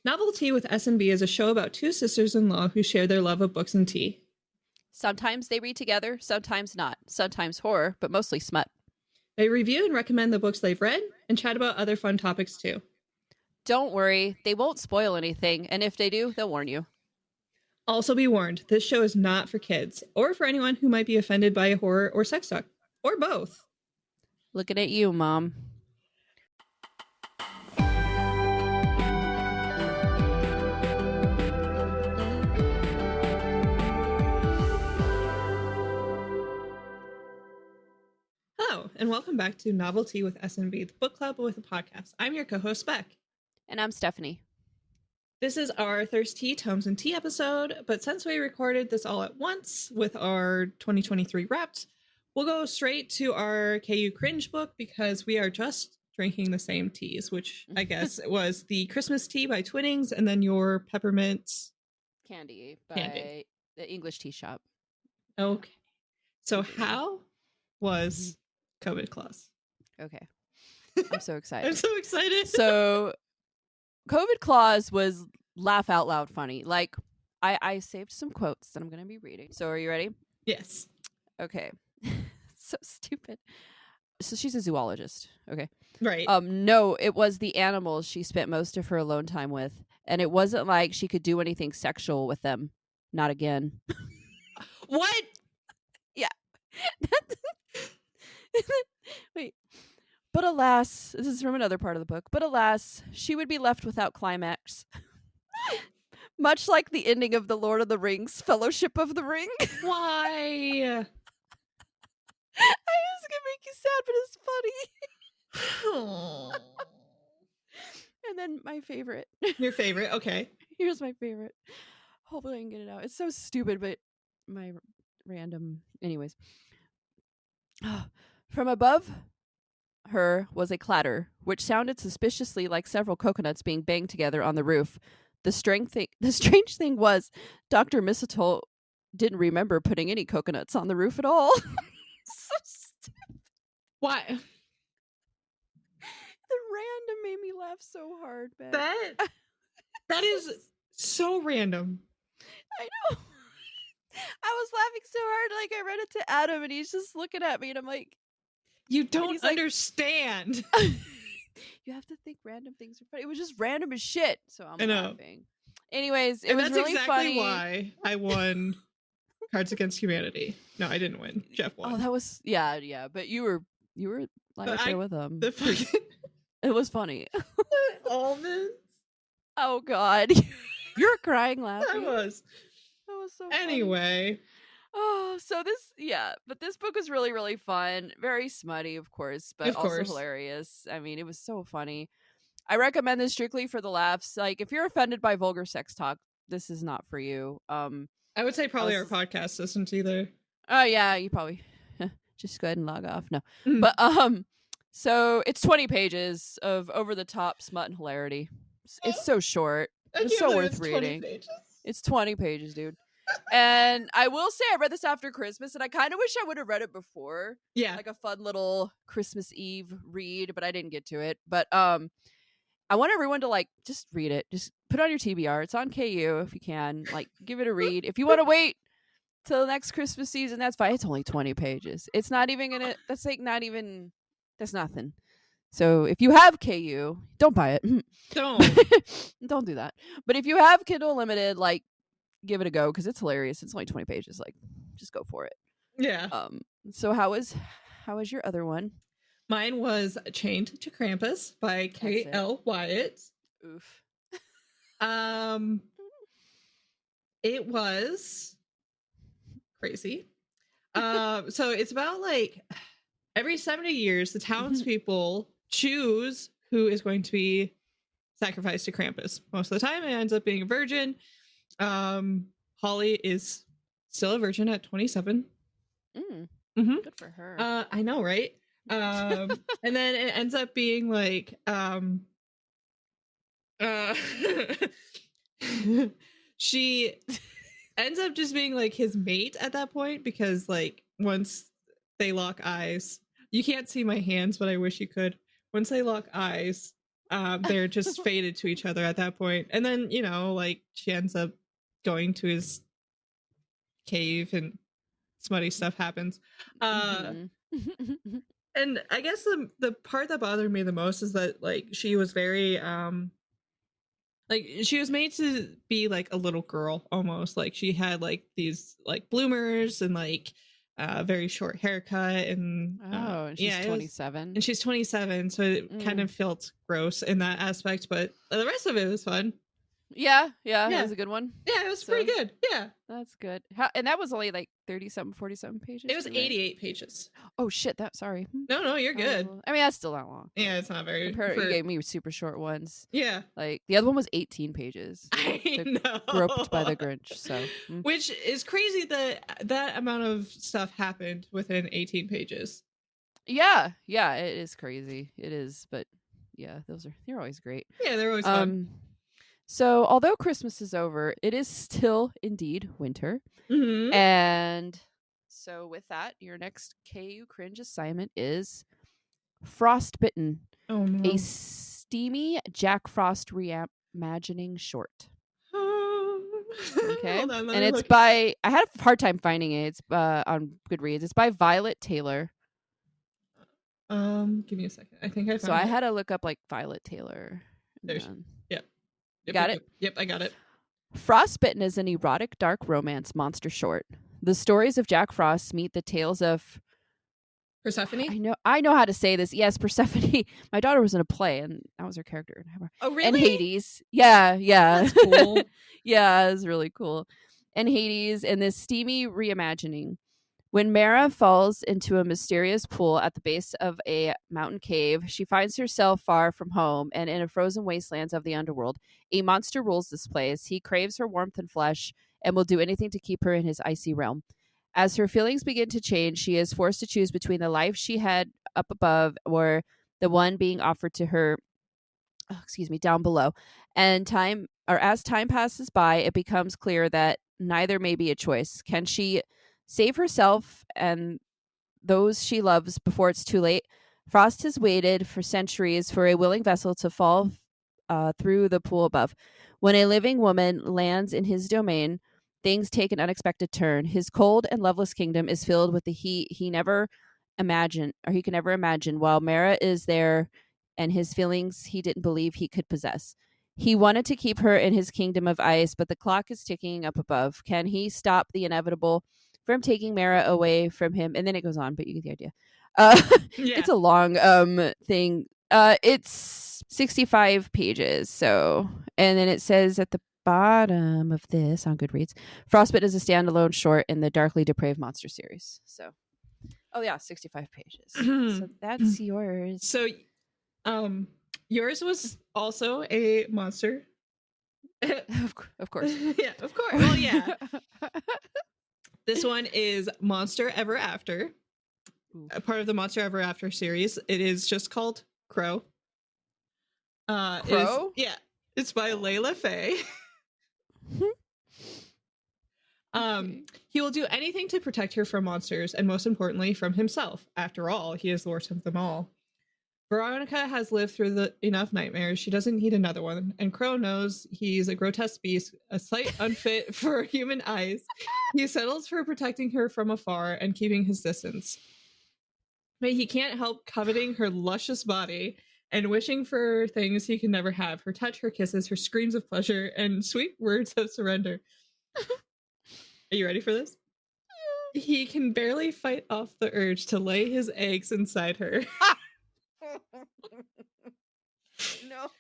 Novel Tea with S&B is a show about two sisters-in-law who share their love of books and tea. Sometimes they read together, sometimes not. Sometimes horror, but mostly smut. They review and recommend the books they've read and chat about other fun topics too. Don't worry, they won't spoil anything, and if they do, they'll warn you. Also be warned, this show is not for kids or for anyone who might be offended by horror or sex talk, or both. Looking at you, Mom. Hello, and welcome back to Novel Tea with S&B, the book club with a podcast. I'm your co-host, Bekk. And I'm Stephanie. This is our Thirst Tea, Tomes and Tea episode, but since we recorded this all at once with our 2023 Wrapped, we'll go straight to our KU Cringe book because we are just drinking the same teas, which I guess was the Christmas tea by Twinnings and then your peppermint Candy by the English Tea Shop. Okay. So how was COVID Claus? Okay. I'm so excited. I'm so excited. So COVID Claus was laugh out loud funny. Like I saved some quotes that I'm going to be reading. So are you ready? Yes. Okay. So stupid. So she's a zoologist. Okay. Right. No, it was the animals she spent most of her alone time with. And it wasn't like she could do anything sexual with them. Not again. What? Yeah. Wait. But alas, this is from another part of the book, but alas, she would be left without climax. Much like the ending of The Lord of the Rings, Fellowship of the Ring. Why? I was gonna make you sad, but it's funny. And then my favorite. Your favorite? Okay. Here's my favorite. Hopefully I can get it out. It's so stupid, but my random. Anyways. From above her was a clatter, which sounded suspiciously like several coconuts being banged together on the roof. The strange thing was, Dr. Mistletoe didn't remember putting any coconuts on the roof at all. So stupid. Why? The random made me laugh so hard, man. That is so random. I know. I was laughing so hard, like I read it to Adam, and he's just looking at me, and I'm like, you don't understand. You have to think random things are funny. It was just random as shit, so I'm laughing. Anyways, it was that's really exactly funny. Why I won Cards Against Humanity. No, I didn't win. Jeff won. Oh, that was yeah. But you were like up there with them. It was funny. Almonds. Oh God, you're crying laughing. I was. That was so. Anyway. Funny. Oh, so but this book was really, really fun. Very smutty, of course, but also hilarious. I mean, it was so funny. I recommend this strictly for the laughs. Like, if you're offended by vulgar sex talk, this is not for you. I would say probably our podcast isn't either. Oh yeah, you probably just go ahead and log off. No, but so it's 20 pages of over the top smut and hilarity. It's so short. It's so worth reading. It's 20 pages, dude. And I will say I read this after Christmas, and I kind of wish I would have read it before. Yeah. Like a fun little Christmas Eve read, but I didn't get to it. But I want everyone to like just read it. Just put it on your TBR. It's on KU if you can. Like, give it a read. If you want to wait till the next Christmas season, that's fine. It's only 20 pages. It's not even gonna that's nothing. So if you have KU, don't buy it. Don't do that. But if you have Kindle Unlimited, like, give it a go because it's hilarious. It's only 20 pages. Like, just go for it. Yeah. So how was your other one? Mine was Chained to Krampus by K.L. Wyatt. Oof. It was crazy. So it's about like every 70 years, the townspeople choose who is going to be sacrificed to Krampus. Most of the time, it ends up being a virgin. Holly is still a virgin at 27. Good for her. I know, right? And then it ends up being like she ends up just being like his mate at that point because like once they lock eyes, you can't see my hands, but I wish you could. Once they lock eyes, they're just fated to each other at that point. And then, you know, like she ends up going to his cave and smutty stuff happens. Mhm. And I guess the part that bothered me the most is that like she was very like she was made to be like a little girl almost. Like she had like these like bloomers and like very short haircut and Oh, and she's yeah, 27. and she's 27, so it kind of felt gross in that aspect, but the rest of it was fun. Yeah, Yeah. that was a good one. Yeah, it was pretty good. Yeah. That's good. And that was only like 30-something, 47 pages. It was 88 pages. Oh shit, sorry. No, you're good. I mean, that's still not long. Yeah, it's not very. You gave me super short ones. Yeah. Like the other one was 18 pages. I know. Groped by the Grinch. So, which is crazy that amount of stuff happened within 18 pages. Yeah, it is crazy. It is, but yeah, they're always great. Yeah, they're always fun. So, although Christmas is over, it is still indeed winter. Mm-hmm. And so, with that, your next KU cringe assignment is Frostbitten, Oh no. a steamy Jack Frost reimagining short. Okay, Hold on, and it's by. I had a hard time finding it. It's on Goodreads. It's by Violet Taylor. Give me a second. I think I found So I had to look up like Violet Taylor. Yep. Got it? Yep, I got it. Frostbitten is an erotic dark romance monster short. The stories of Jack Frost meet the tales of Persephone? I know how to say this. Yes, Persephone. My daughter was in a play and that was her character. Oh, really? And Hades. Yeah. That's cool. Yeah, it was really cool. And Hades and this steamy reimagining. When Mara falls into a mysterious pool at the base of a mountain cave, she finds herself far from home and in a frozen wastelands of the underworld. A monster rules this place. He craves her warmth and flesh and will do anything to keep her in his icy realm. As her feelings begin to change, she is forced to choose between the life she had up above or the one being offered to her, down below. And as time passes by, it becomes clear that neither may be a choice. Can she save herself and those she loves before it's too late? Frost has waited for centuries for a willing vessel to fall through the pool above. When a living woman lands in his domain, things take an unexpected turn. His cold and loveless kingdom is filled with the heat he can never imagine, while Mara is there and his feelings he didn't believe he could possess. He wanted to keep her in his kingdom of ice, but the clock is ticking up above. Can he stop the inevitable from taking Mara away from him? And then it goes on, but you get the idea. It's a long thing. It's 65 pages. So, and then it says at the bottom of this on Goodreads, Frostbite is a standalone short in the Darkly Depraved Monster series. So, 65 pages. So that's yours. So, yours was also a monster. Of course. Yeah, of course. Well, yeah. This one is Monster Ever After, a part of the Monster Ever After series. It is just called Crow. Crow? It's by Layla Fae. He will do anything to protect her from monsters, and most importantly, from himself. After all, he is the worst of them all. Veronica has lived through enough nightmares. She doesn't need another one. And Crow knows he's a grotesque beast, a sight unfit for human eyes. He settles for protecting her from afar and keeping his distance. But he can't help coveting her luscious body and wishing for things he can never have. Her touch, her kisses, her screams of pleasure, and sweet words of surrender. Are you ready for this? Yeah. He can barely fight off the urge to lay his eggs inside her. No.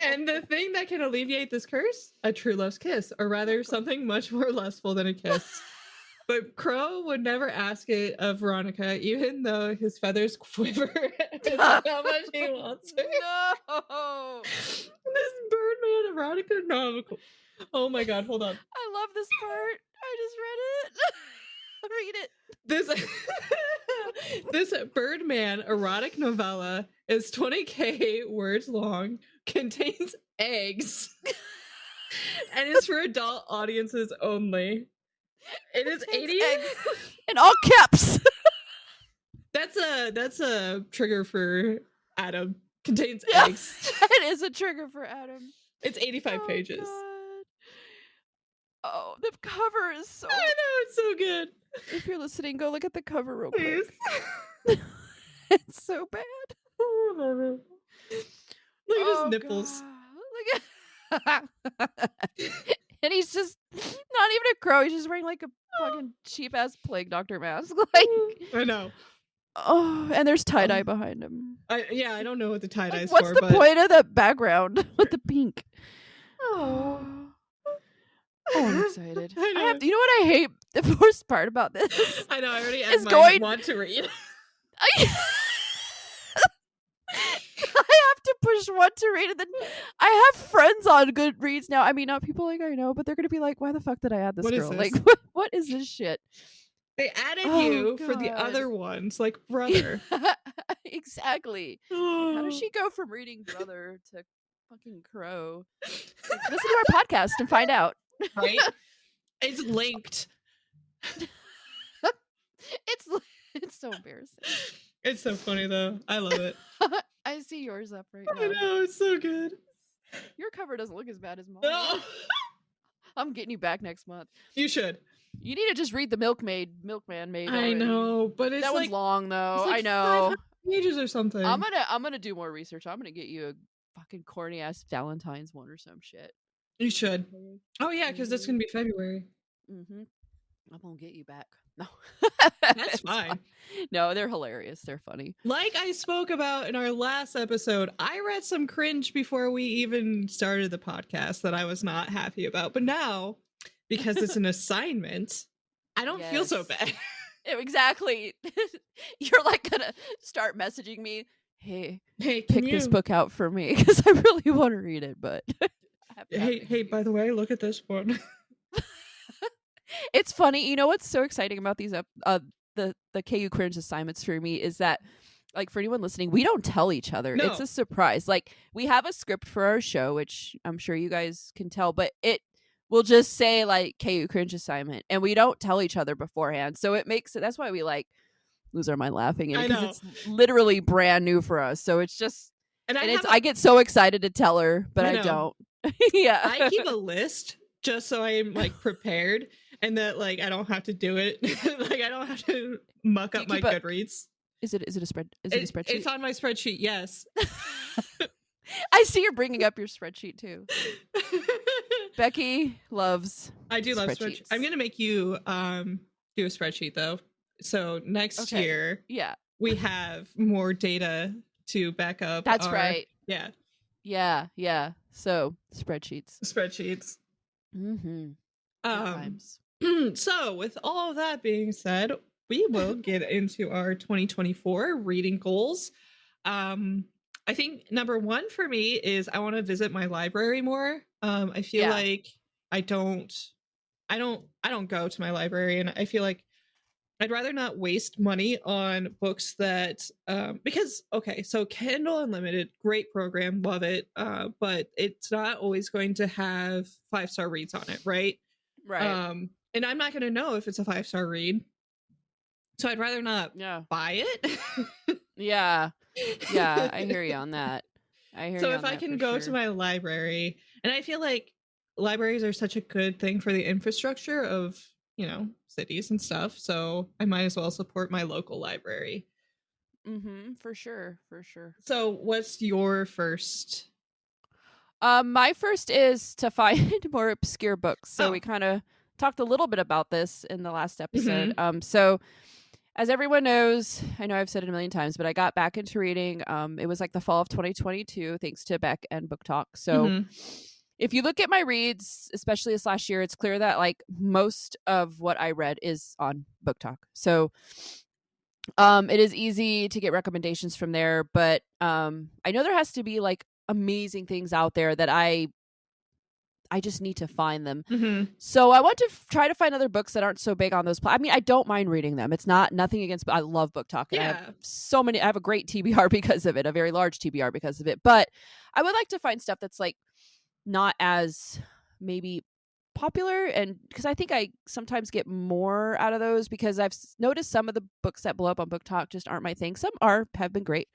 And the thing that can alleviate this curse? A true love's kiss, or rather something much more lustful than a kiss. But Crow would never ask it of Veronica, even though his feathers quiver at how much he wants her. No. This Birdman Veronica novel. Oh my god, hold on. I love this part. I just read it. Read it. This Birdman erotic novella is 20,000 words long, contains eggs, and is for adult audiences only. It is 80 eggs in all caps. That's a trigger for Adam. Contains Yeah, eggs. it is a trigger for Adam. It's 85 pages. God. Oh, the cover is so. I know, it's so good. If you're listening, go look at the cover real quick. Please. It's so bad. Look at his nipples. God. Look at. And he's just not even a crow. He's just wearing like a fucking cheap ass plague doctor mask. Like, I know. oh, and there's tie dye behind him. I don't know what the tie dye is What's for. the point of the background with the pink? Oh, I'm excited. I know. You know what I hate? The worst part about this. I know. I already It's have going- want to read. I have to push one to read, and then I have friends on Goodreads now. I mean, not people like I know, but they're gonna be like, "Why the fuck did I add this What is girl? this? Like, what is this shit?" They added Oh, you for the God. other ones, like brother. Exactly. How does she go from reading brother to fucking crow? Like, listen to our podcast and find out. Right? It's linked. It's so embarrassing. It's so funny though. I love it. I see yours up right I now. know, it's so good. Your cover doesn't look as bad as mine. No. I'm getting you back next month. You should. You need to just read the Milkman made. I already. know, but it's that like one's long though. it's like I know. 500 pages or something. I'm gonna do more research. I'm gonna get you a fucking corny ass Valentine's one or some shit. You should. Oh yeah, because it's gonna be February. Mm-hmm. I'm gonna get you back. No, That's fine. No, they're hilarious. They're funny. Like I spoke about in our last episode, I read some cringe before we even started the podcast that I was not happy about. But now, because it's an assignment, I don't feel so Yes. bad. Exactly. You're like gonna start messaging me. Hey, Hey, can pick you? this book out for me because I really want to read it, but I have to have an Hey, by the way, look at this one. It's funny. You know what's so exciting about these the KU cringe assignments for me is that, like, for anyone listening, we don't tell each other. No. It's a surprise. Like, we have a script for our show, which I'm sure you guys can tell, but it will just say like KU cringe assignment, and we don't tell each other beforehand. So it makes it. That's why we like lose our mind laughing, I because know. it's literally brand new for us. So it's just, And and I, I get so excited to tell her, but I I know. don't. Yeah, I keep a list just so I'm like prepared and that like I don't have to do it. Like I don't have to muck Do you up my keep a- Goodreads. Is it a spread? Is it a spreadsheet? It's on my spreadsheet, yes. I see you're bringing up your spreadsheet too. Becky loves. I do love Spreadsheets. spreadsheets. I'm gonna make you do a spreadsheet though. So next Okay. year Yeah, we have more data to back up. that's our- right. Yeah, Yeah. So spreadsheets. spreadsheets. Mm-hmm. Times. So with all of that being said, we will get into our 2024 reading goals. I think number one for me is I want to visit my library more. I feel Yeah. like I don't go to my library, and I feel like I'd rather not waste money on books that because okay, so Kindle Unlimited, great program, love it. But it's not always going to have 5-star reads on it, right? Right. And I'm not going to know if it's a 5-star read. So I'd rather not Yeah. buy it. Yeah. Yeah. I hear you on that. I hear So you if on I that can for go sure. to my library, and I feel like libraries are such a good thing for the infrastructure of, cities and stuff. So I might as well support my local library. Mm-hmm. For sure. So what's your first? My first is to find more obscure books. So Oh. we kind of talked a little bit about this in the last episode. So as everyone knows, I know I've said it a million times, but I got back into reading. It was like the fall of 2022, thanks to Bekk and Book Talk. So if you look at my reads, especially this last year, it's clear that like most of what I read is on Book Talk. So it is easy to get recommendations from there, but I know there has to be like amazing things out there that I just need to find them. So I want to try to find other books that aren't so big on those. I mean, I don't mind reading them. It's nothing against, I love Book Talk. And I have a great TBR because of it, a very large TBR because of it. But I would like to find stuff that's like not as maybe popular, and because I think I sometimes get more out of those, because I've noticed some of the books that blow up on Book Talk just aren't my thing. Some have been great,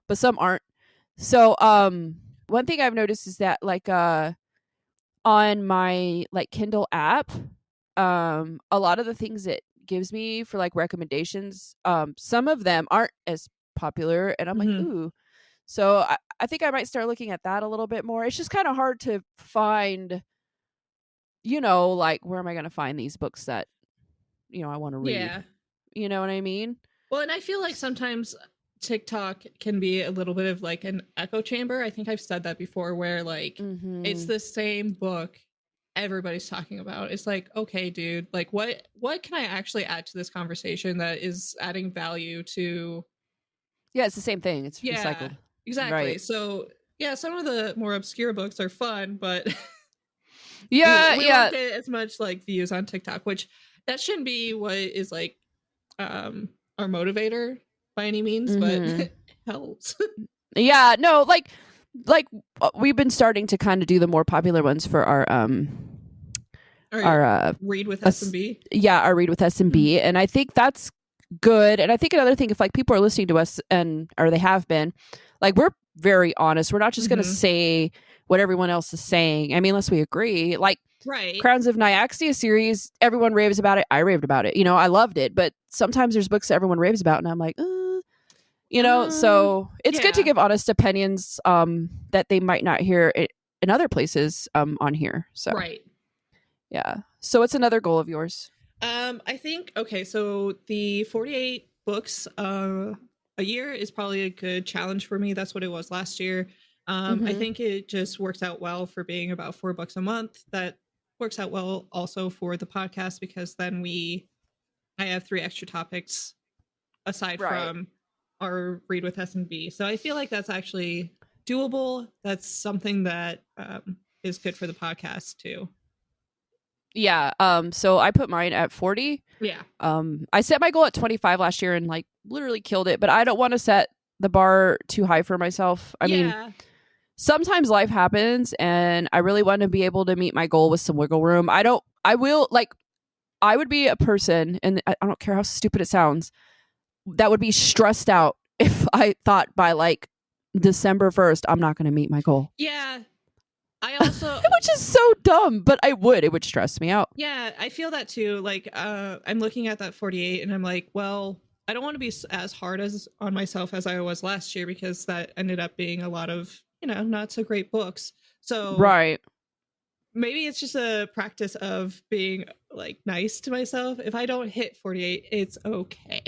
but some aren't. So one thing I've noticed is that like on my like Kindle app, a lot of the things it gives me for like recommendations, some of them aren't as popular, and I'm like, Mm-hmm. ooh. So I think I might start looking at that a little bit more. It's just kind of hard to find, like where am I going to find these books that, I want to read. Yeah. You know what I mean? Well, and I feel like sometimes TikTok can be a little bit of like an echo chamber. I think I've said that before, where like it's Mm-hmm. the same book everybody's talking about. It's like, okay, dude, like what can I actually add to this conversation that is adding value to? Yeah, it's the same thing. It's Yeah, recycled. exactly. Right. So yeah, some of the more obscure books are fun, but Yeah, we won't yeah. get as much like views on TikTok, which that shouldn't be what is like our motivator by any means, but Mm-hmm. it helps. Yeah, no, like we've been starting to kind of do the more popular ones for Or our read with us SMB. yeah, our read with SMB, and I think that's good. And I think another thing, if like people are listening to us or they have been, like we're very honest. We're not just going to Mm-hmm. say what everyone else is saying. I mean, unless we agree. Like Right. Crowns of Nyaxia series, everyone raves about it. I raved about it. I loved it. But sometimes there's books that everyone raves about, and I'm like, so it's good to Yeah. give honest opinions that they might not hear in other places on here. So Right. yeah. So what's another goal of yours? I think okay, so the 48 books a year is probably a good challenge for me. That's what it was last year. I Mm-hmm. think it just works out well for being about 4 books a month. That works out well also for the podcast because then I have 3 extra topics aside Right. from our read with S&B. So I feel like that's actually doable. That's something that is good for the podcast too. Yeah. So I put mine at 40. Yeah. I set my goal at 25 last year and like literally killed it, but I don't want to set the bar too high for myself. I mean, Yeah. sometimes life happens and I really want to be able to meet my goal with some wiggle room. I would be a person, and I don't care how stupid it sounds, that would be stressed out if I thought by like December 1st, I'm not going to meet my goal. Yeah. I also Which is so dumb, but it would stress me out. yeah, I feel that too. Like I'm looking at that 48 and I'm like, well, I don't want to be as hard as on myself as I was last year because that ended up being a lot of, not so great books. So Right. maybe it's just a practice of being like nice to myself. If I don't hit 48, it's okay.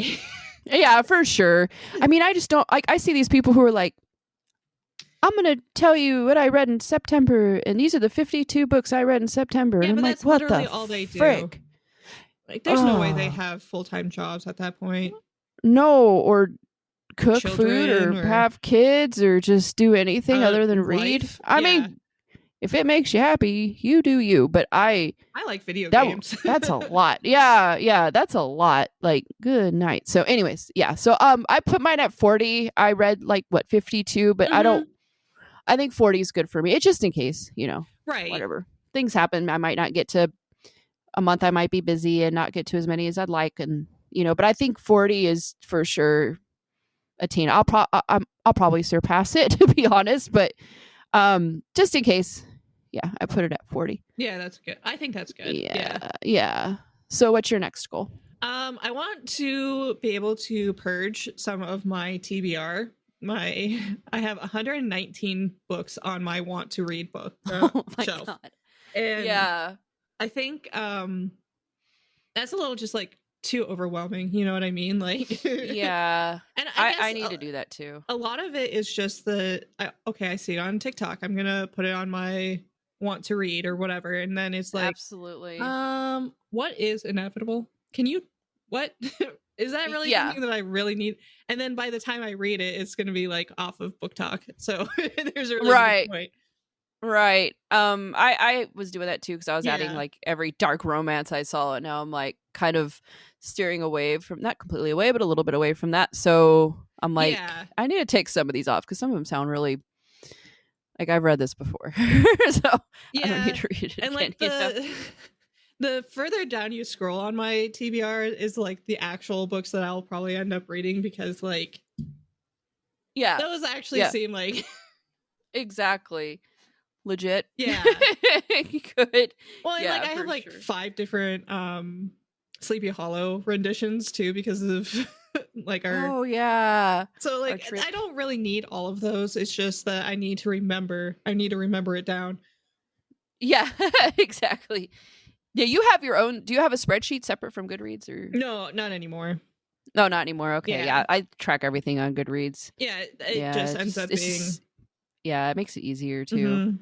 Yeah, for sure. I mean, I just don't like, I see these people who are like, I'm going to tell you what I read in September, and these are the 52 books I read in September. Yeah, And I'm but like, that's what literally the all they do. frick? Like there's no way they have full-time jobs at that point. No, or cook food Children or or have kids or just do anything other than read. life. I Yeah. mean, if it makes you happy, you do you. But I like video games. that's a lot. Yeah, that's a lot. Like, good night. So, anyways, yeah. So, I put mine at 40. I read like 52, but Mhm. I think 40 is good for me. It's just in case, Right. whatever things happen. I might not get to a month. I might be busy and not get to as many as I'd like, and but I think 40 is for sure a teen. I'll probably surpass it to be honest, but just in case, yeah, I put it at 40. Yeah, that's good. I think that's good. Yeah. So what's your next goal? I want to be able to purge some of my TBR. I have 119 books on my want to read book Oh my shelf. god. And Yeah. I think that's a little just like too overwhelming, you know what I mean? Like Yeah. and I need to do that too. A lot of it is just okay, I see it on TikTok. I'm going to put it on my want to read or whatever, and then it's like Absolutely. what is inevitable? What is that really Yeah. something that I really need? And then by the time I read it, it's going to be like off of Book Talk. So there's a really Right. good point. Right. I was doing that too because I was adding Yeah. like every dark romance I saw, and now I'm like kind of steering away from, not completely away, but a little bit away from that. So I'm like, Yeah. I need to take some of these off because some of them sound really like I've read this before. So I don't need to read it And again. like the further down you scroll on my TBR is like the actual books that I'll probably end up reading because like Yeah. those actually Yeah. seem like Exactly. Legit. yeah. Good. Well, and Yeah, like I have for like sure. 5 different Sleepy Hollow renditions too because of like our Oh yeah. so Our like trip. I don't really need all of those. It's just that I need to remember it down. Yeah, exactly. Yeah, you have your own. Do you have a spreadsheet separate from Goodreads or No, not anymore. no? Not anymore. Okay, Yeah. yeah, I track everything on Goodreads. Yeah, it Yeah, just ends up it's being just yeah, it makes it easier too.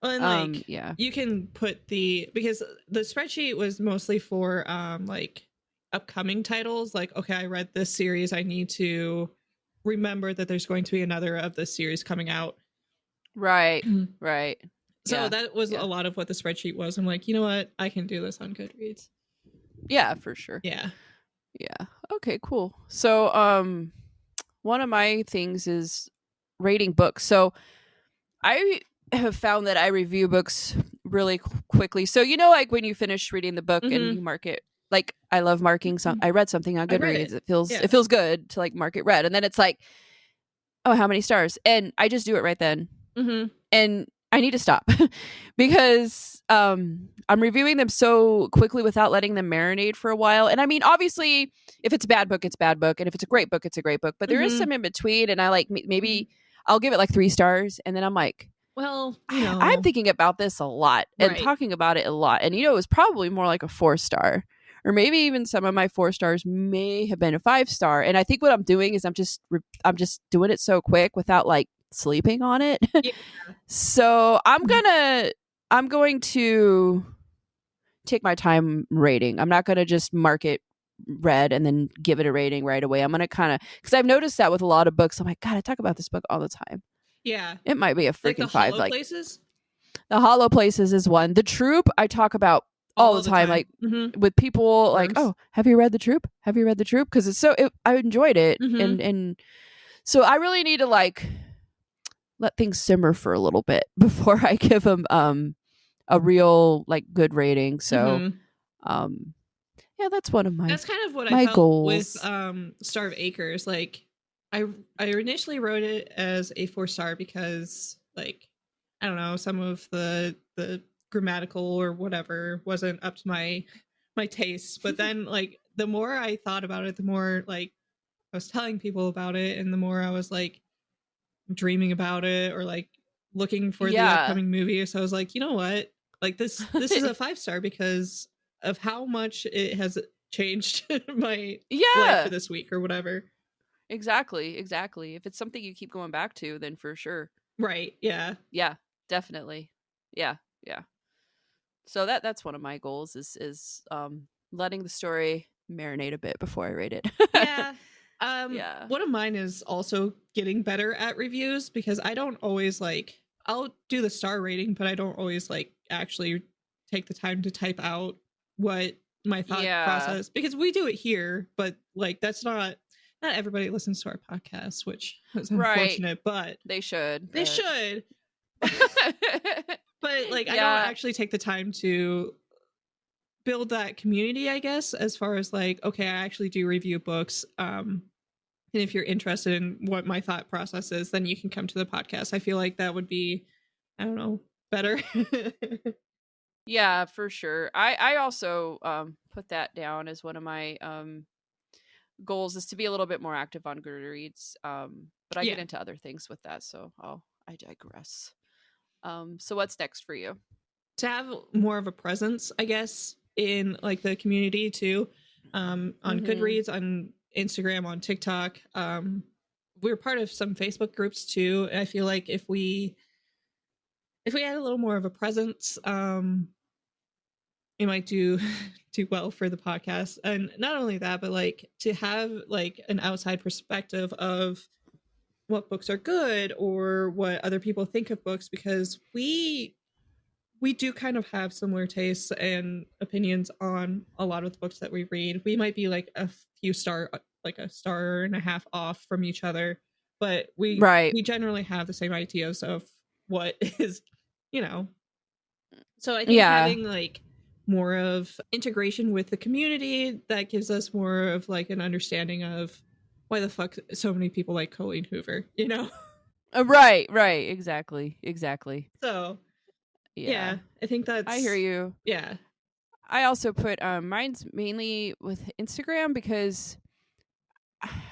Well, and like Yeah, you can put because the spreadsheet was mostly for like upcoming titles. Like, okay, I read this series. I need to remember that there's going to be another of this series coming out. right, right. So Yeah, that was yeah. a lot of what the spreadsheet was. I'm like, you know what? I can do this on Goodreads. Yeah, for sure. Yeah. Yeah. Okay, cool. So, one of my things is rating books. So, I have found that I review books really quickly. So, like when you finish reading the book and you mark it, like I love marking some. I read something on I read Goodreads. it. It feels good to like mark it read, and then it's like, oh, how many stars? And I just do it right then. And I need to stop because I'm reviewing them so quickly without letting them marinate for a while. And I mean, obviously, if it's a bad book, it's a bad book, and if it's a great book, it's a great book. But there is some in between, and I like maybe I'll give it like 3 stars, and then I'm like, well, I'm thinking about this a lot and talking about it a lot, and it was probably more like a 4-star. Or maybe even some of my 4 stars may have been a 5-star. And I think what I'm doing is I'm just doing it so quick without like sleeping on it. Yeah. So I'm going to take my time rating. I'm not going to just mark it read and then give it a rating right away. I'm going to kind of, because I've noticed that with a lot of books. I'm like, God, I talk about this book all the time. Yeah. It might be a freaking like the 5. Hollow Places? The Hollow Places is one. The Troop I talk about all the time. Like with people like, oh, have you read The Troop? Have you read The Troop? Because it's I enjoyed it. And so I really need to like let things simmer for a little bit before I give them a real like good rating. So yeah, that's one of that's kind of what my I felt goals with Starve Acres. Like I initially wrote it as a 4-star because like I don't know, some of the grammatical or whatever wasn't up to my tastes. But then like the more I thought about it, the more like I was telling people about it, and the more I was like dreaming about it or like looking for the upcoming movie. So I was like, you know what? Like this is a 5-star because of how much it has changed my life for this week or whatever. Exactly. If it's something you keep going back to, then for sure. Right. Yeah. Yeah, definitely. Yeah. So that's one of my goals is letting the story marinate a bit before I rate it. Yeah. One of mine is also getting better at reviews because I don't always like I'll do the star rating, but I don't always like actually take the time to type out what my thought process, because we do it here, but like that's not everybody listens to our podcast, which is unfortunate, but they should. But like I don't actually take the time to build that community, I guess, as far as like, okay, I actually do review books. And if you're interested in what my thought process is, then you can come to the podcast. I feel like that would be, I don't know, better. Yeah, for sure. I also put that down as one of my goals is to be a little bit more active on Goodreads. But I get into other things with that, so I digress. So what's next for you? To have more of a presence, I guess, in like the community too. On Goodreads, on Instagram, on TikTok. We're part of some Facebook groups too. And I feel like if we had a little more of a presence, it might do well for the podcast. And not only that, but like to have like an outside perspective of what books are good or what other people think of books, because we do kind of have similar tastes and opinions on a lot of the books that we read. We might be like a star and a half off from each other, but we generally have the same ideas of what is, So I think having like more of integration with the community, that gives us more of like an understanding of why the fuck so many people like Colleen Hoover, you know? Right, exactly. So Yeah, yeah, I think I hear that's you. yeah. I also put mine's mainly with Instagram because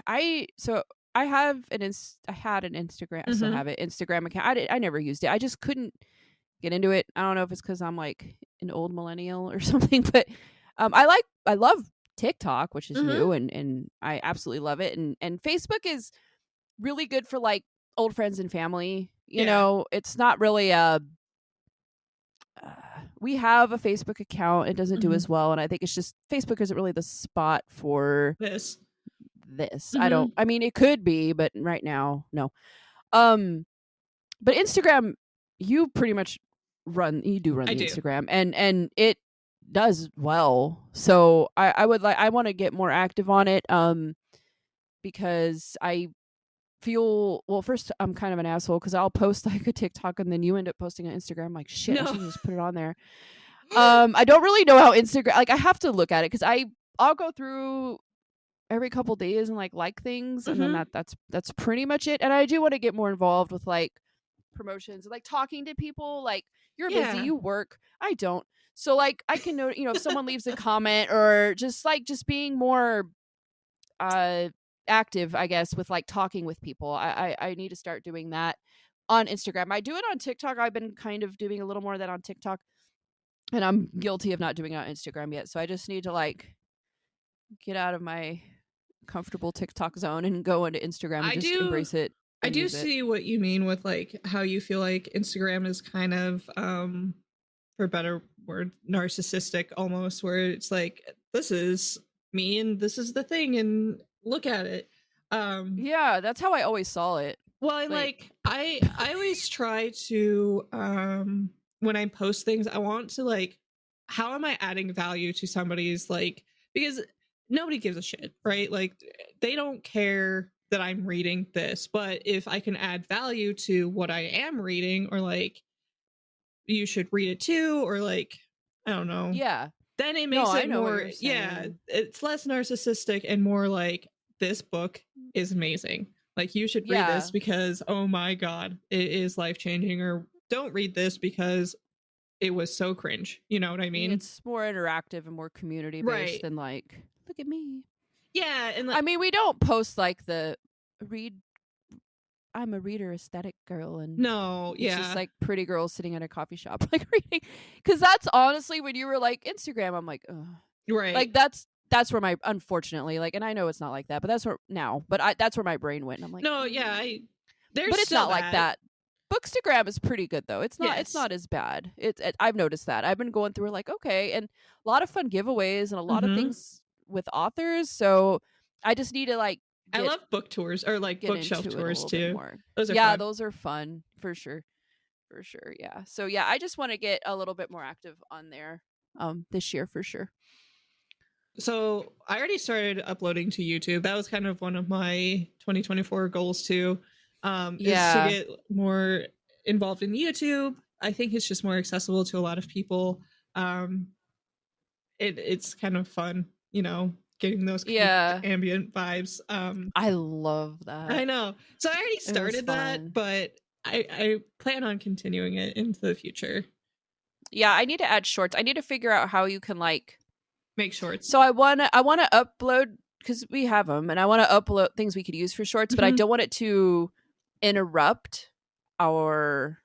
I so I have I had an Instagram. I still Mm-hmm. have it. Instagram account. I never used it. I just couldn't get into it. I don't know if it's because I'm like an old millennial or something, but I love TikTok, which is Mm-hmm. new, and I absolutely love it. And Facebook is really good for like old friends and family. You Yeah. know, it's not really a. We have a Facebook account. It doesn't do Mm-hmm. as well, and I think it's just Facebook isn't really the spot for This. this. I Mm-hmm. don't. I mean, it could be, but right now, no. Um, but Instagram, you pretty much you do run I the do. Instagram, and it does well. So I would like I want to get more active on it. Because I feel well. First, I'm kind of an asshole because I'll post like a TikTok and then you end up posting on Instagram. I'm like, shit, I No. should just put it on there. I don't really know how Instagram. Like, I have to look at it because I'll go through every couple days and like things, and then Mm-hmm. that's pretty much it. And I do want to get more involved with like promotions, like talking to people. Like, you're busy, Yeah. you work, I don't. So like I can know, if someone leaves a comment or just being more uh active, I guess, with like talking with people. I need to start doing that on Instagram. I do it on TikTok. I've been kind of doing a little more of that on TikTok, and I'm guilty of not doing it on Instagram yet. So I just need to like get out of my comfortable TikTok zone and go into Instagram and I just do embrace it I and do use it. see what you mean with like how you feel like Instagram is kind of for a better word, narcissistic almost, where it's like, this is me and this is the thing and look at it. Um Yeah, that's how I always saw it. well, I Like, like I always try to when I post things, I want to like, how am I adding value to somebody's, like, because nobody gives a shit, right? Like, they don't care that I'm reading this, but if I can add value to what I am reading, or like, you should read it too, or like, I don't know, yeah. then it No, makes I it know what more, you're yeah, saying. it's less narcissistic and more like, this book is amazing, like, you should read Yeah. this because, oh my god, it is life changing, or don't read this because it was so cringe, you know what I mean? It's more interactive and more community based Right. than like, look at me. Yeah, and like, I mean, we don't post like the read. I'm a reader aesthetic girl, and no, it's just yeah, like pretty girls sitting at a coffee shop like reading. Because that's honestly when you were like Instagram, I'm like, ugh. right. Like that's where my, unfortunately, like, and I know it's not like that, but that's where now, but that's where my brain went, and I'm like, No, yeah, there's but it's still not like that. that. Bookstagram is pretty good though. It's Yes. not as bad. I've noticed that. I've been going through like, okay, and a lot of fun giveaways and a lot of Mm-hmm. things with authors. So I just need to like I love book tours, or like get bookshelf into it a tours little bit too. more. Those are Yeah, fun. those are fun for sure. For sure. Yeah. So yeah, I just want to get a little bit more active on there this year for sure. So I already started uploading to YouTube. That was kind of one of my 2024 goals too, is to Yeah. get more involved in YouTube. I think it's just more accessible to a lot of people. Um, it's kind of fun, getting those kind of Yeah. ambient vibes. I love I that. know. So I already It was started that, fun. but I plan on continuing it into the future. Yeah, I need to add shorts. I need to figure out how you can like. Make shorts. So I wanna upload because we have them, and I want to upload things we could use for shorts, but I Mm-hmm. don't want it to interrupt our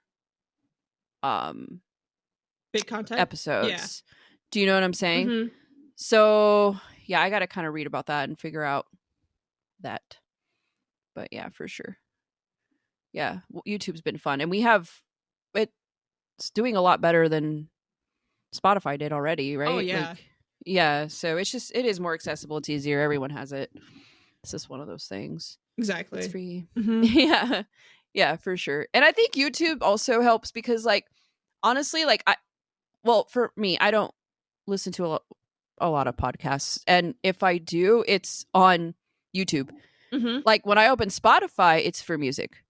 Big content. Yeah. episodes. Do you know what I'm saying? Mm-hmm. So yeah, I got to kind of read about that and figure out that. But yeah, for sure. Yeah, YouTube's been fun, and we have it's doing a lot better than Spotify did already, right? Oh yeah. Like, yeah. So it is more accessible. It's easier. Everyone has it. It's just one of those things. Exactly. It's free. Mm-hmm. Yeah. Yeah, for sure. And I think YouTube also helps because, like, honestly, like, for me, I don't listen to a lot of podcasts. And if I do, it's on YouTube. Mm-hmm. Like, when I open Spotify, it's for music.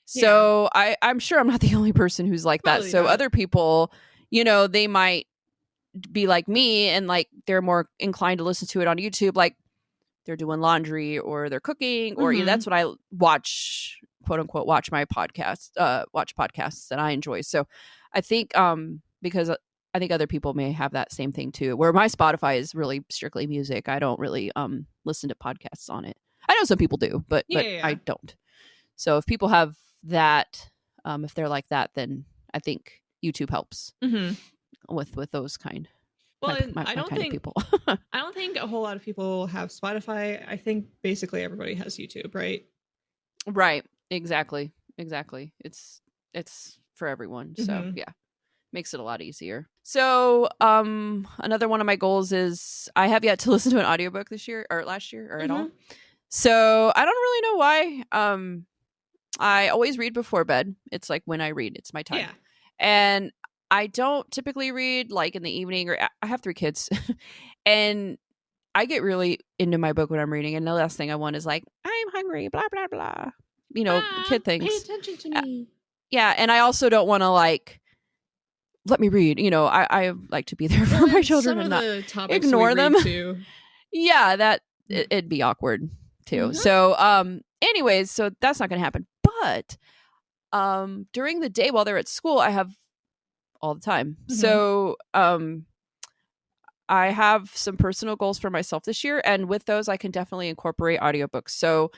So I'm sure I'm not the only person who's like Probably that. So not. other people, they might be like me and like they're more inclined to listen to it on YouTube. Like, they're doing laundry or they're cooking, or Mhm. that's what I watch, quote unquote, watch my podcast, watch podcasts that I enjoy. So I think because I think other people may have that same thing too, where my Spotify is really strictly music. I don't really listen to podcasts on it. I know some people do, but Yeah. I don't. So if people have that, if they're like that, then I think YouTube helps Mhm. with those kind. Well, and My I don't kind think of people. I don't think a whole lot of people have Spotify. I think basically everybody has YouTube, right? Right. Exactly. It's for everyone. So Mhm. yeah. Makes it a lot easier. So another one of my goals is I have yet to listen to an audiobook this year or last year or at all. Mhm. So I don't really know why. I always read before bed. It's like when I read, it's my time. Yeah. And I don't typically read like in the evening, or I have 3 kids and I get really into my book when I'm reading. And the last thing I want is like, I'm hungry, blah, blah, blah. Mom, Kid pay things. attention to me. Yeah. And I also don't want to like, let me read. I like to be there for Well, my and children some and of not the topics that we ignore them. read too. Yeah, that Yeah. it'd be awkward too. Mhm. So, anyways, so that's not going to happen. But during the day while they're at school, I have all the time. Mhm. So, I have some personal goals for myself this year, and with those, I can definitely incorporate audiobooks. So,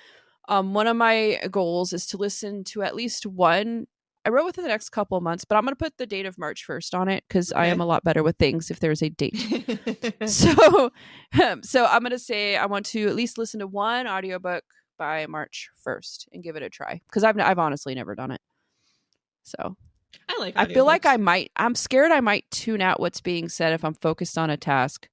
one of my goals is to listen to at least one. I wrote within the next couple of months, but I'm going to put the date of March 1st on it because I am Okay. a lot better with things if there's a date. So, so I'm going to say I want to at least listen to one audiobook by March 1st and give it a try because I've honestly never done it. So I like I feel like audiobooks. I'm scared I might tune out what's being said if I'm focused on a task.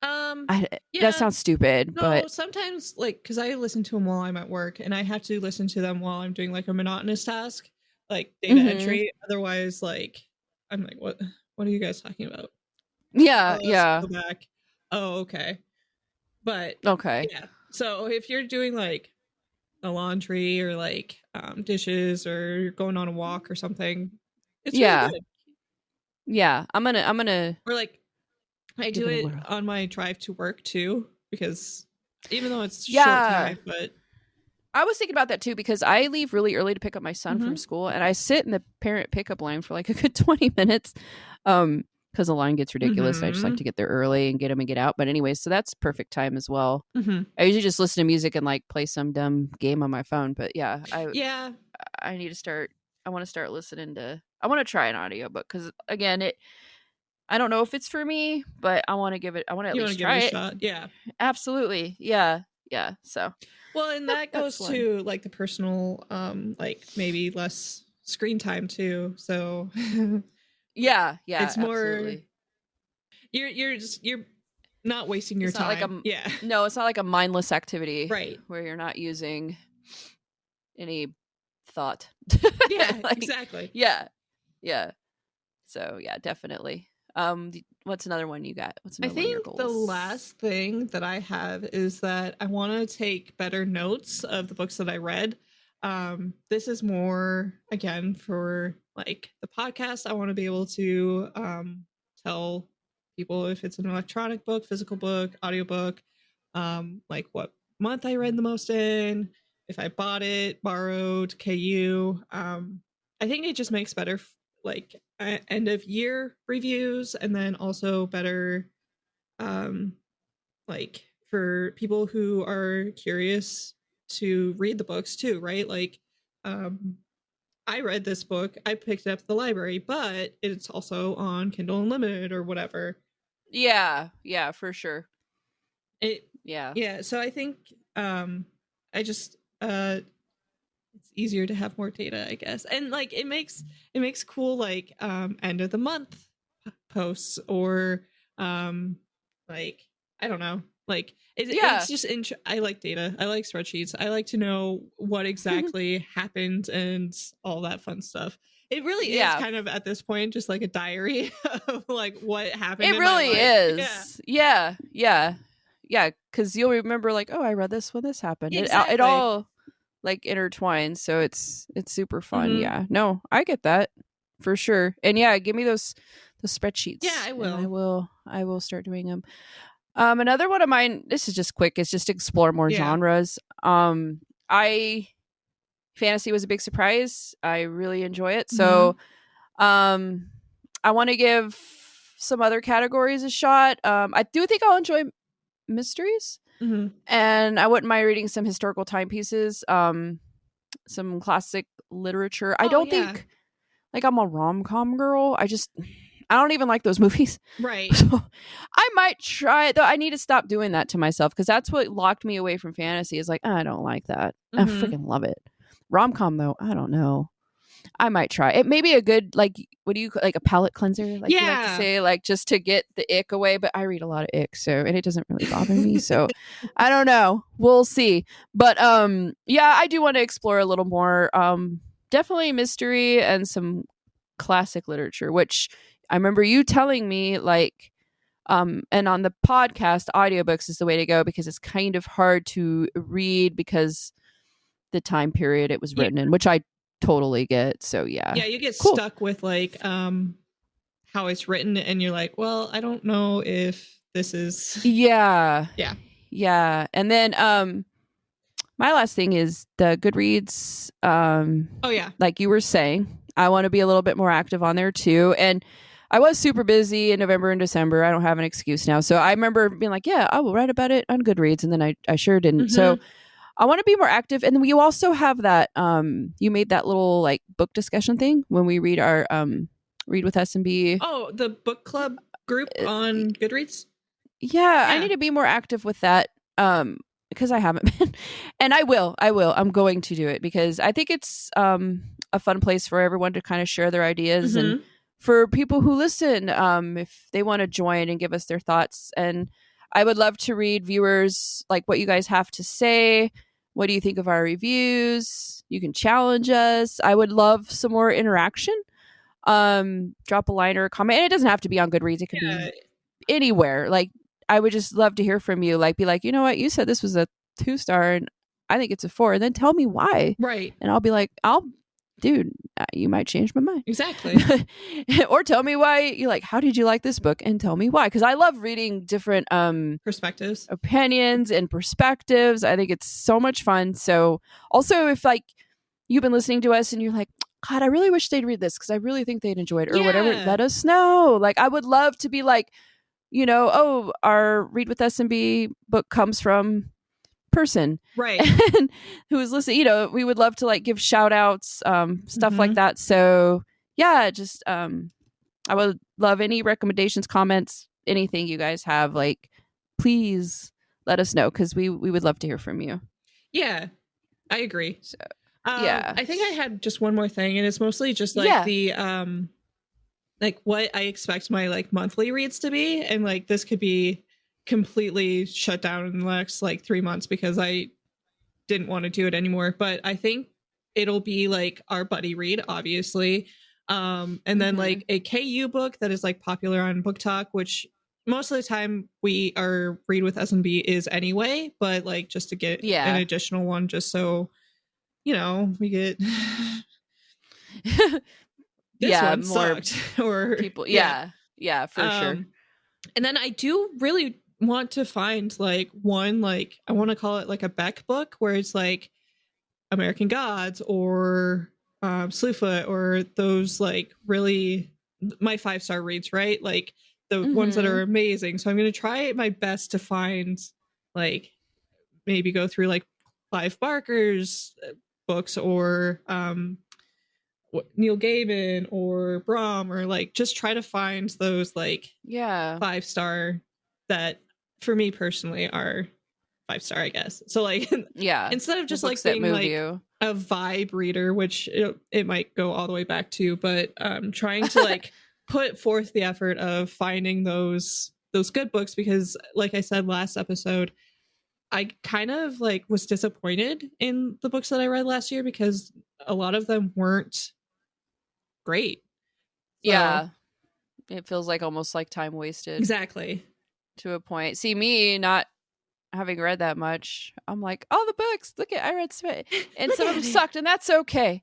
That Yeah. sounds stupid, No, but sometimes like because I listen to them while I'm at work, and I have to listen to them while I'm doing like a monotonous task, like data Mhm. entry. Otherwise, like I'm like, what are you guys talking about? Yeah, Oh, let's yeah. go back. Oh, okay. But Okay. yeah. So if you're doing like a laundry or like dishes or you're going on a walk or something, it's really Yeah. good. Yeah. I'm gonna Or like I give do it a it whirl. on my drive to work too, because even though it's short Yeah. time, but I was thinking about that too because I leave really early to pick up my son from Mhm. school and I sit in the parent pickup line for like a good 20 minutes. Because the line gets ridiculous. I just like Mhm. to get there early and get him and get out. But anyways, so that's perfect time as well. Mhm. I usually just listen to music and like play some dumb game on my phone. But yeah, Yeah. I need to start. I want to start listening to. I want to try an audiobook because again, I don't know if it's for me, but I want to give it. I want to at You want to least give it try a it. shot. Yeah. Absolutely, yeah, yeah. So Well, and that that's goes one. to like the personal like maybe less screen time too. So Yeah, yeah, it's more absolutely. you're not wasting your It's not like time. Yeah. no, it's not like a mindless activity Right. where you're not using any thought. Yeah, Like, exactly. yeah, yeah. So yeah, definitely. What's another one you got? What's I another one of your think the goals? last thing that I have is that I want to take better notes of the books that I read. This is more again for like the podcast. I want to be able to tell people if it's an electronic book, physical book, audiobook, like what month I read the most in, if I bought it, borrowed, KU. I think it just makes better like end of year reviews, and then also better um like for people who are curious to read the books too, right? Like um I read this book, I picked it up at the library, but it's also on Kindle Unlimited or whatever. Yeah, yeah, for sure. It Yeah. yeah, so I think I just it's easier to have more data, I guess. And like it makes cool like end of the month posts or um like I don't know. Like Yeah. it's just I like data. I like spreadsheets. I like to know what exactly happened and all that fun stuff. It really is Yeah. kind of at this point just like a diary of like what happened It in my really life. Yeah. is. Yeah. Yeah. Yeah, cuz you'll remember like, "Oh, I read this when this happened." It Exactly. all like intertwines, so it's super fun. Mhm. Yeah. No, I get that for sure. And yeah, give me those Yeah, spreadsheets I and will. I will start doing them. Another one of mine, this is just quick, is just explore more genres. Fantasy was a big surprise. I really enjoy it. So I want to give some other categories a shot. I do think I'll enjoy mysteries. And I wouldn't mind reading some historical timepieces, some classic literature. I don't think like I'm a rom-com girl. I don't even like those movies. Right. So I might try it, though. I need to stop doing that to myself because that's what locked me away from fantasy is like, I don't like that. I freaking love it. Rom-com, though, I don't know. I might try. It may be a good, like, what do you, like a palate cleanser? Like you like to say, like, just to get the ick away. But I read a lot of ick, so, and it doesn't really bother me. So I don't know. We'll see. But yeah, I do want to explore a little more. Definitely mystery and some classic literature, which I remember you telling me, like, and on the podcast, audiobooks is the way to go because it's kind of hard to read because the time period it was written in, which I totally get. So yeah, you get stuck with like how it's written, and you're like, well, I don't know if this is yeah. And then my last thing is the Goodreads. Like you were saying, I want to be a little bit more active on there too. And I was super busy in November and December. I don't have an excuse now. So I remember being like, yeah, I will write about it on Goodreads. And then I sure didn't. So I want to be more active. And then we also have that, you made that little like book discussion thing when we read our Read with S&B. Oh, the book club group on Goodreads? Yeah, I need to be more active with that because I haven't been. And I will. I'm going to do it because I think it's a fun place for everyone to kind of share their ideas and for people who listen, if they want to join and give us their thoughts. And I would love to read viewers, like what you guys have to say. What do you think of our reviews? You can challenge us. I would love some more interaction. Drop a line or a comment. And it doesn't have to be on Goodreads. It could be anywhere. Like, I would just love to hear from you. Like, be like, you know what? You said this was a 2-star and I think it's a 4. And then tell me why. Right. And I'll be like, dude, you might change my mind. Exactly. Or tell me why you like, how did you like this book? And tell me why. Because I love reading different perspectives, opinions and perspectives. I think it's so much fun. So also if like you've been listening to us and you're like, God, I really wish they'd read this because I really think they'd enjoy it or whatever, let us know. Like, I would love to be like, you know, oh, our Read with S&B book comes from person, right? And who is listening, you know, we would love to like give shout outs, stuff like that. So yeah, just I would love any recommendations, comments, anything you guys have, like, please let us know because we would love to hear from you. Yeah, I agree. So I think I had just one more thing, and it's mostly just like the like what I expect my like monthly reads to be, and like this could be completely shut down in the next like 3 months because I didn't want to do it anymore. But I think it'll be like our buddy read, obviously, and then like a KU book that is like popular on Book Talk, which most of the time our Read with S&B is anyway, but like just to get an additional one, just so you know, we get this one more sucked or people. Yeah, for sure. And then I do really want to find like one, like I want to call it like a Bekk book where it's like American Gods or Slewfoot or those like really my 5-star reads, right? Like the ones that are amazing. So I'm going to try my best to find like maybe go through like Clive Barker's books or Neil Gaiman or Brom, or like just try to find those like 5-star that for me personally are 5-star, I guess. So like instead of just like being like a vibe reader, which it might go all the way back to, but trying to like put forth the effort of finding those good books, because like I said last episode, I kind of like was disappointed in the books that I read last year because a lot of them weren't great. So, yeah. It feels like almost like time wasted. Exactly. To a point. See, me not having read that much, I'm like, oh, the books, look at, I read Smith, and some of them sucked, and that's okay.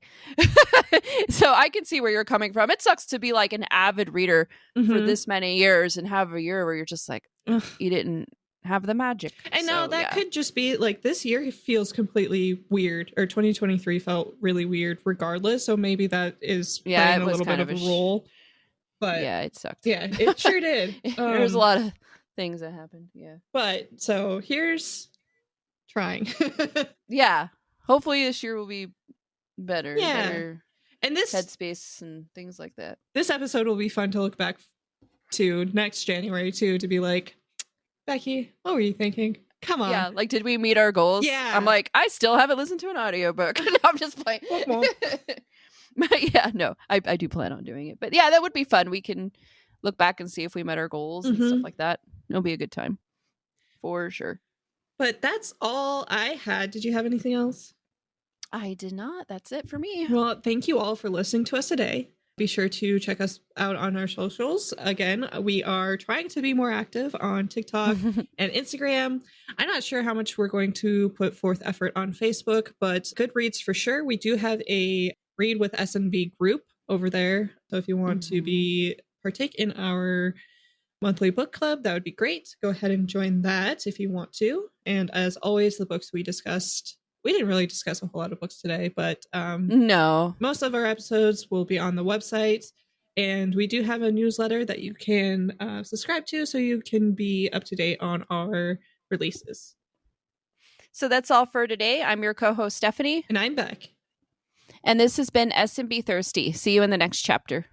So I can see where you're coming from. It sucks to be like an avid reader for this many years and have a year where you're just like, you didn't have the magic. And now that could just be like this year feels completely weird, or 2023 felt really weird regardless. So maybe that is playing a little bit of a role. But yeah, it sucked. Yeah, it sure did. There's a lot of things that happened. Yeah. But so here's trying. Yeah. Hopefully this year will be better. Yeah. Better and this headspace and things like that. This episode will be fun to look back to next January too, to be like, Becky, what were you thinking? Come on. Yeah, like, did we meet our goals? Yeah. I'm like, I still haven't listened to an audiobook. No, I'm just playing. But yeah, no, I do plan on doing it. But yeah, that would be fun. We can look back and see if we met our goals and stuff like that. It'll be a good time. For sure. But that's all I had. Did you have anything else? I did not. That's it for me. Well, thank you all for listening to us today. Be sure to check us out on our socials. Again, we are trying to be more active on TikTok and Instagram. I'm not sure how much we're going to put forth effort on Facebook, but Goodreads for sure. We do have a Read with SNB group over there. So if you want to partake in our monthly book club, that would be great. Go ahead and join that if you want to. And as always, the books we discussed, we didn't really discuss a whole lot of books today, but no, most of our episodes will be on the website, and we do have a newsletter that you can subscribe to so you can be up to date on our releases. So that's all for today. I'm your co-host Stephanie, and I'm Beck, and this has been SMB Thirsty. See you in the next chapter.